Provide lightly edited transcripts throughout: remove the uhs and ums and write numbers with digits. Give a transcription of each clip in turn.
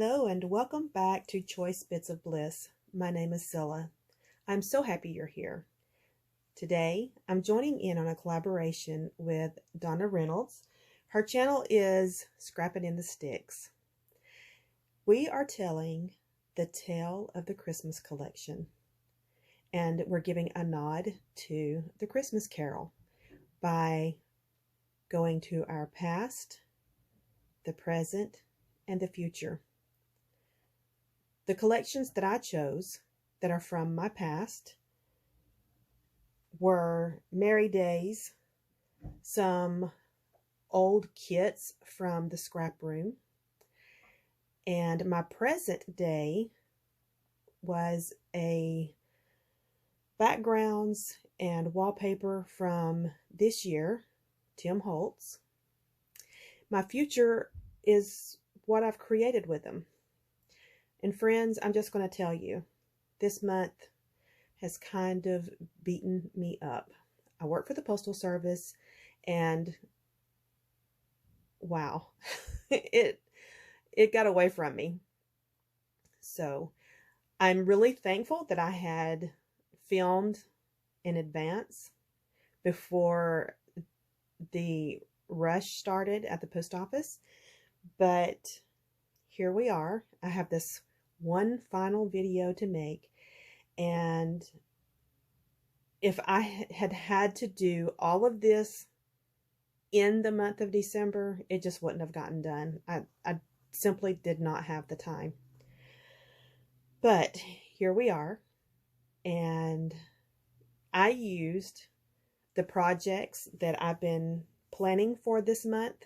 Hello and welcome back to Choice Bits of Bliss. My name is Cilla. I'm so happy you're here. Today, I'm joining in on a collaboration with Donna Reynolds. Her channel is Scrapping in the Sticks. We are telling the tale of the Christmas collection, and we're giving a nod to the Christmas Carol by going to our past, the present, and the future. The collections that I chose that are from my past were Merry Days, some old kits from the scrap room, and my present day was a backgrounds and wallpaper from this year, Tim Holtz. My future is what I've created with them. And friends, I'm just going to tell you, this month has kind of beaten me up. I work for the Postal Service, and wow, it got away from me. So I'm really thankful that I had filmed in advance before the rush started at the post office. But here we are. I have this one final video to make, and if I had to do all of this in the month of December, it just wouldn't have gotten done. I simply did not have the time. But here we are, and I used the projects that I've been planning for this month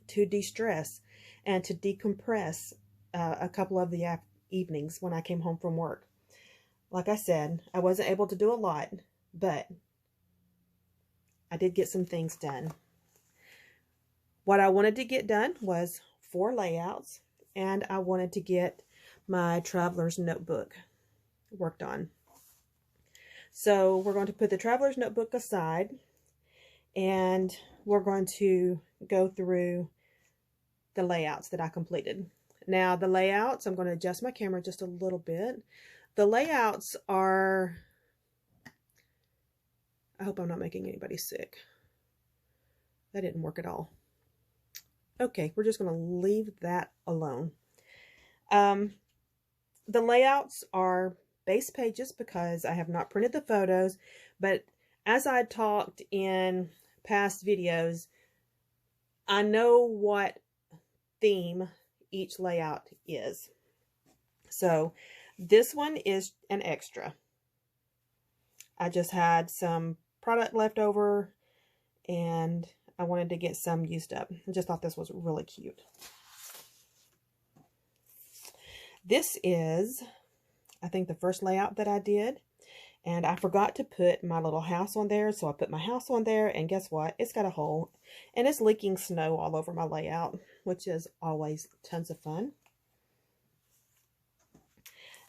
to de-stress and to decompress a couple of the evenings when I came home from work. Like I said, I wasn't able to do a lot, but I did get some things done. What I wanted to get done was 4 layouts, and I wanted to get my traveler's notebook worked on. So we're going to put the traveler's notebook aside, and we're going to go through the layouts that I completed. Now the layouts, I'm going to adjust my camera just a little bit. The layouts are, I hope I'm not making anybody sick. That didn't work at all. Okay, we're just going to leave that alone. The layouts are base pages because I have not printed the photos, but as I talked in past videos, I know what theme each layout is. So this one is an extra. I just had some product left over and I wanted to get some used up. I just thought this was really cute. This is, I think, the first layout that I did, and I forgot to put my little house on there, so I put my house on there, and guess what? It's got a hole, and it's leaking snow all over my layout, which is always tons of fun.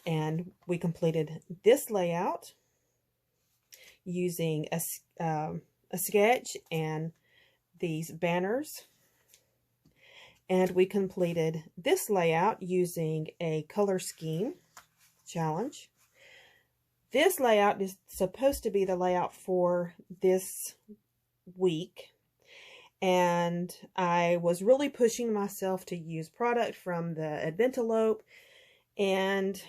And we completed this layout using a sketch and these banners. And we completed this layout using a color scheme challenge. This layout is supposed to be the layout for this week, and I was really pushing myself to use product from the Adventelope, and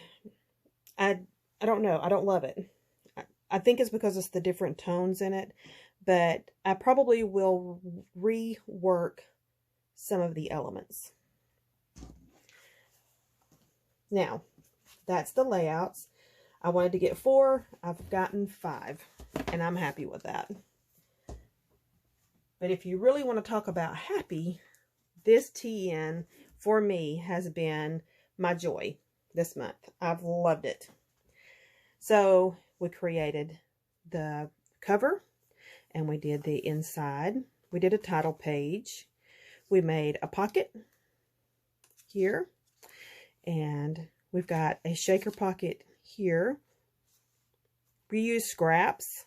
I don't know, I don't love it. I think it's because it's the different tones in it, but I probably will rework some of the elements. Now, that's the layouts. I wanted to get 4. I've gotten 5, and I'm happy with that. But if you really want to talk about happy, this TN for me has been my joy this month. I've loved it. So we created the cover, and we did the inside. We did a title page. We made a pocket here, and we've got a shaker pocket here. We used scraps,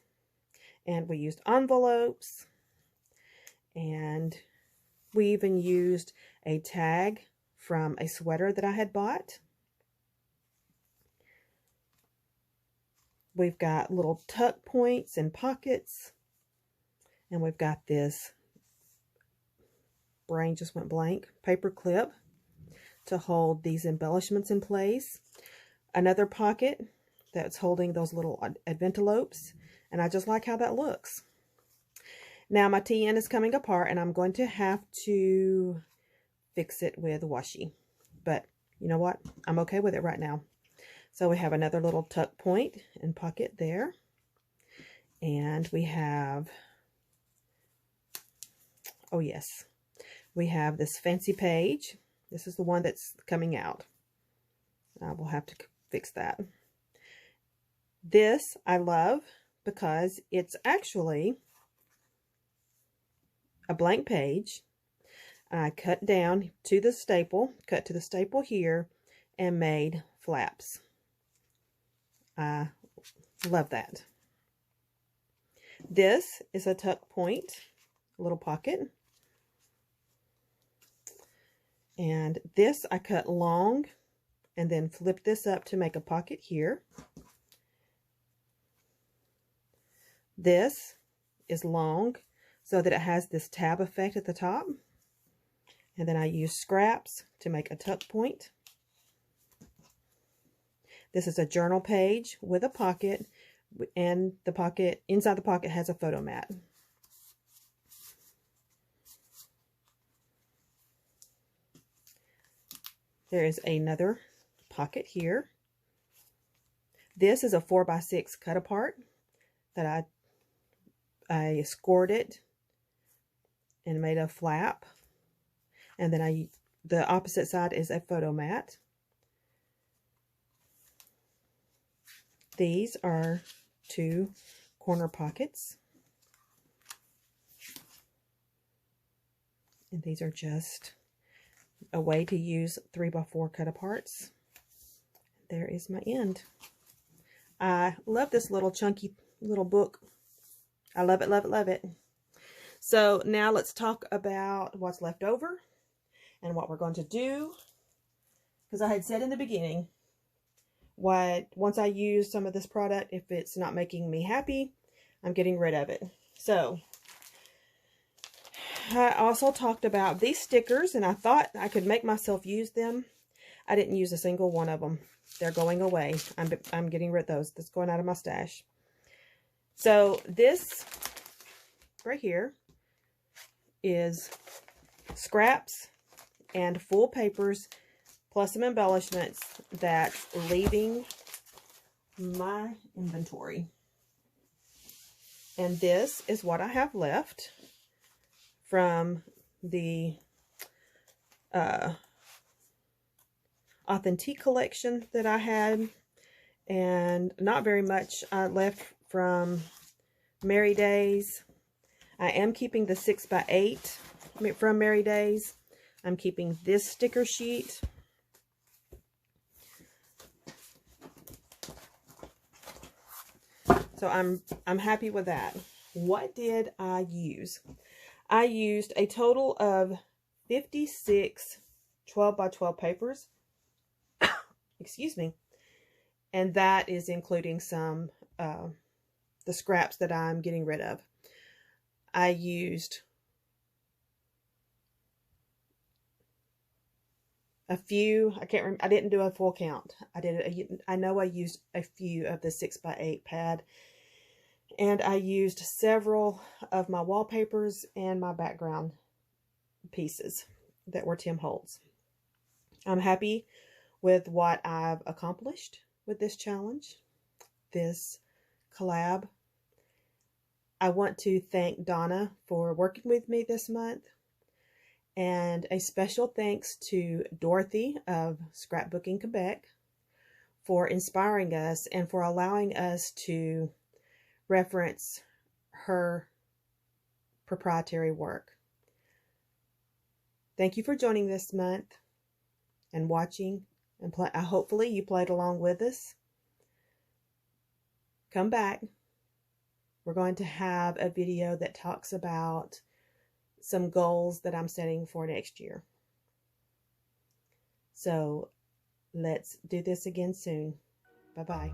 and we used envelopes, and we even used a tag from a sweater that I had bought. We've got little tuck points and pockets. And we've got this, brain just went blank, paper clip to hold these embellishments in place. Another pocket that's holding those little adventelopes. And I just like how that looks. Now my TN is coming apart and I'm going to have to fix it with washi. But you know what? I'm okay with it right now. So we have another little tuck point and pocket there. And we have, oh yes, we have this fancy page. This is the one that's coming out. I will have to fix that. This I love because it's actually a blank page. I cut down to the staple, cut to the staple here, and made flaps. I love that. This is a tuck point, a little pocket. And this I cut long and then flip this up to make a pocket here. This is long so that it has this tab effect at the top. And then I use scraps to make a tuck point. This is a journal page with a pocket, and the pocket, inside the pocket has a photo mat. There is another pocket here. This is a 4x6 cut apart that I scored it and made a flap. And then the opposite side is a photo mat. These are 2 corner pockets. And these are just a way to use 3x4 cut aparts. There is my end. I love this little chunky little book. I love it, love it, love it. So now let's talk about what's left over and what we're going to do. Because I had said in the beginning, once I use some of this product, if it's not making me happy, I'm getting rid of it. So I also talked about these stickers, and I thought I could make myself use them. I didn't use a single one of them. They're going away. I'm getting rid of those. That's going out of my stash. So this right here is scraps and full papers plus some embellishments that's leaving my inventory. And this is what I have left from the Authentique collection that I had, and not very much left from Merry Days. I am keeping the 6x8 from Merry Days. I'm keeping this sticker sheet. So I'm happy with that. What did I use? I used a total of 56 12x12 papers. Excuse me. And that is including some the scraps that I'm getting rid of. I used a few, I can't remember, I didn't do a full count. I know I used a few of the 6x8 pad, and I used several of my wallpapers and my background pieces that were Tim Holtz. I'm happy with what I've accomplished with this challenge, this collab. I want to thank Donna for working with me this month, and a special thanks to Dorothy of Scrapbooking Quebec for inspiring us and for allowing us to reference her proprietary work. Thank you for joining this month and watching, and hopefully you played along with us. Come back. We're going to have a video that talks about some goals that I'm setting for next year. So let's do this again soon. Bye bye.